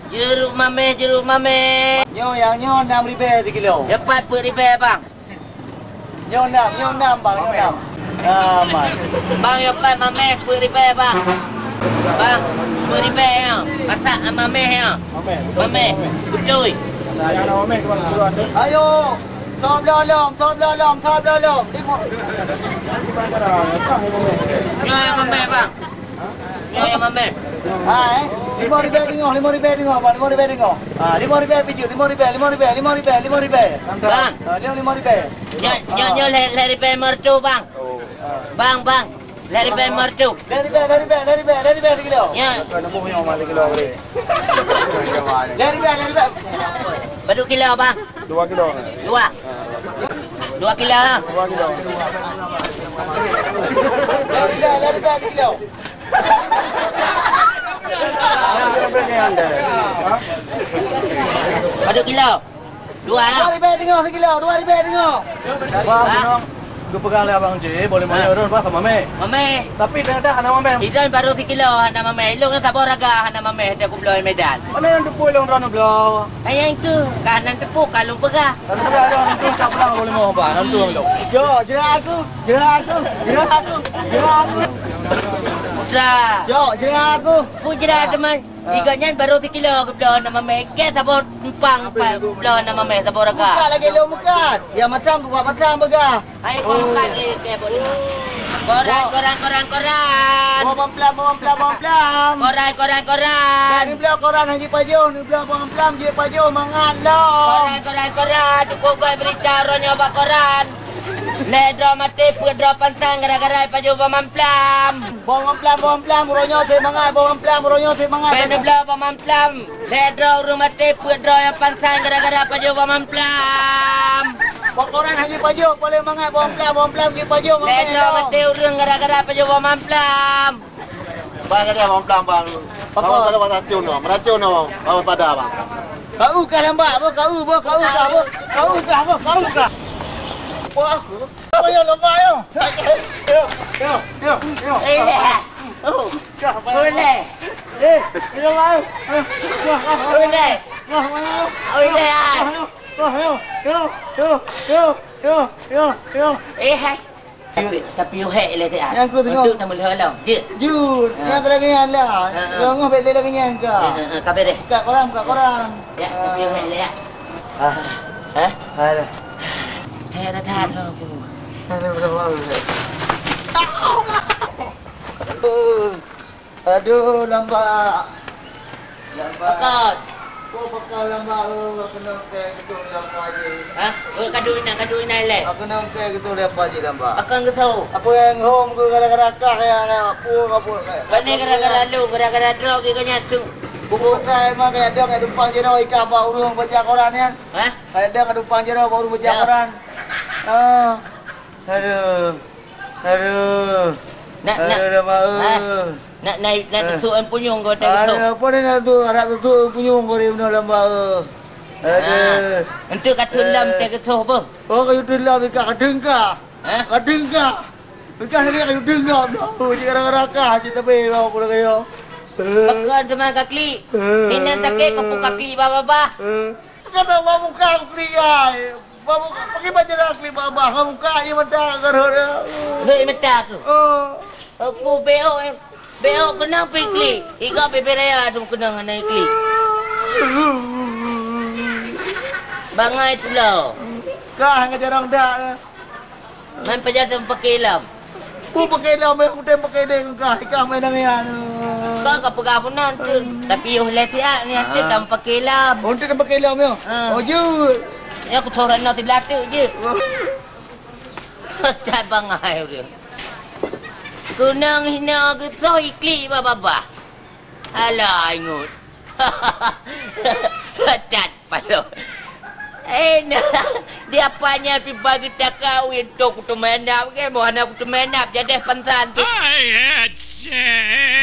Jeruk mame. Nyo yang nyo 6 ribu kilo. Dapat per bang. Nyo 6 bang, nyo 6. Aman. Bang dapat mame per bang. Bang, per ya. Masak mame ya. Mame. Betul. Ayo. Top lolom. Nyoy mame bang. Nyoy mame. Ah, 5 ribu tengok, 5 ribu tengok, 5 ribu tengok. Ah, 5 ribu piju, 5 ribu. Bang. 5 ribu. Nyo le mertu bang. Bang. Lari bay mertu. Dari ribu kilo. Ya. Dari ribu. Berapa kilo bang? 2 kilo. 2 kilo. Dari ribu kilo. Berapa kilo? 2 2 ribu tengok sekilo, 2 ribu tengok. Bang, gue pegang le abang je, boleh mana orang bah mame. Mame. Tapi dah anak mame. Idan baru 3 kilo hana mame. Ilung na sabor raga hana mame ada ku bloy Medan. Mana yang depu long rano belau. Ayang itu kanan tepuk kalung pegah. Kalau dah ada orang tu cak pulang boleh mau bah, nanti belau. Yo, jerah aku. Putra. Yo, jerah aku. Pujra teman. Iganya baru 3 kilo ku bloy na mame. Ke sabor empang pa bloy na mame sabor Muka raga. lagi lo muka. Ya macam buat macam begah. Ai ko muka ke boleh. Koran. Bawang pelam. Koran. Ni belau koran haji pajo, ni belau bawang pelam je pajo mangan lo. Koran. Cukup gue berita ronyo bak koran. Le dro mati pu dro pantang gara-gara paju pamamplam. Bawang pelam ronyo te mangan, Bene bla pamamplam. Le dro rumati pu dro yang pantang gara-gara paju pamamplam. Koran haji pajo boleh mangan bawang pelam je pajo Le dro mati urang gara-gara paju pamamplam. Bang ada bang pelan bang. Bang ada meracun bang pada bang. Kau kah lambak, kau kah. Wah aku. Apa yang lambak yo? Yo. Boleh. Yo mau. Boleh. Yo. Hai. Tapi yo hek le tak. Yang aku tengok. Duduk nama lehalau. Je. Jur, yang lagi yang lah. Yang ngah beli lagi yang ke. Kabar deh. Kat koran. Ya, tapi yo hek le ya. Ada. Hek dah tahan aku. Aduh, lambat. Bakal. Kau bakal lambat kena pay gitu lambat je. Kaduin le. Aku nak pay gitu lambat je lambat. Akan ke tahu. Apa yang home ke gara-gara kah yang apa. Bani gara-gara lu, gara-gara drog ke nyatu. Bubuk kai emang kayak ada kat depan je ikan bawa urung baca koran kan. Kayak ada kat depan je bawa urung baca koran. Aduh. Nak tutup punyung kau tak tutup. Apa ni nak tu? Anak tutup punyung kau ni benar lambat. Aduh. Untuk kata lam tak tutup apa? Oh, kayu telah bika kadengka. Kadengka. Bika ni kayu dengka. Oh, gara-gara kah cerita be bawa aku kayu. Pakai demang kakli. Ini tak kau kakli baba. Kata bawa muka aku ai. Bawa pakai baju kakli baba. Kamu muka ye mata gara-gara. Hei mata aku. Oh. Aku beo kena pikli. Iga beberaya tu kena naik kli. Bangai tu lah. Kah ngajarang dak. Man pejadan pakai lam. Pu pakai lam aku tem pakai deng kah. Ikah main dengan. Kau kepegapunan tu. Tapi yo lesia ni ada tam pakai lam. Untuk tem pakai lam yo. Oh jut. Ya aku thoran nak belatu je. Tak bangai dia. Kunang hina ke tu ikli baba. Alah ingut. Tat palo. Dia apanya pi bagi tak kahwin tu kutu menap ke? Mohon aku tu menap jadi pansan tu. I had said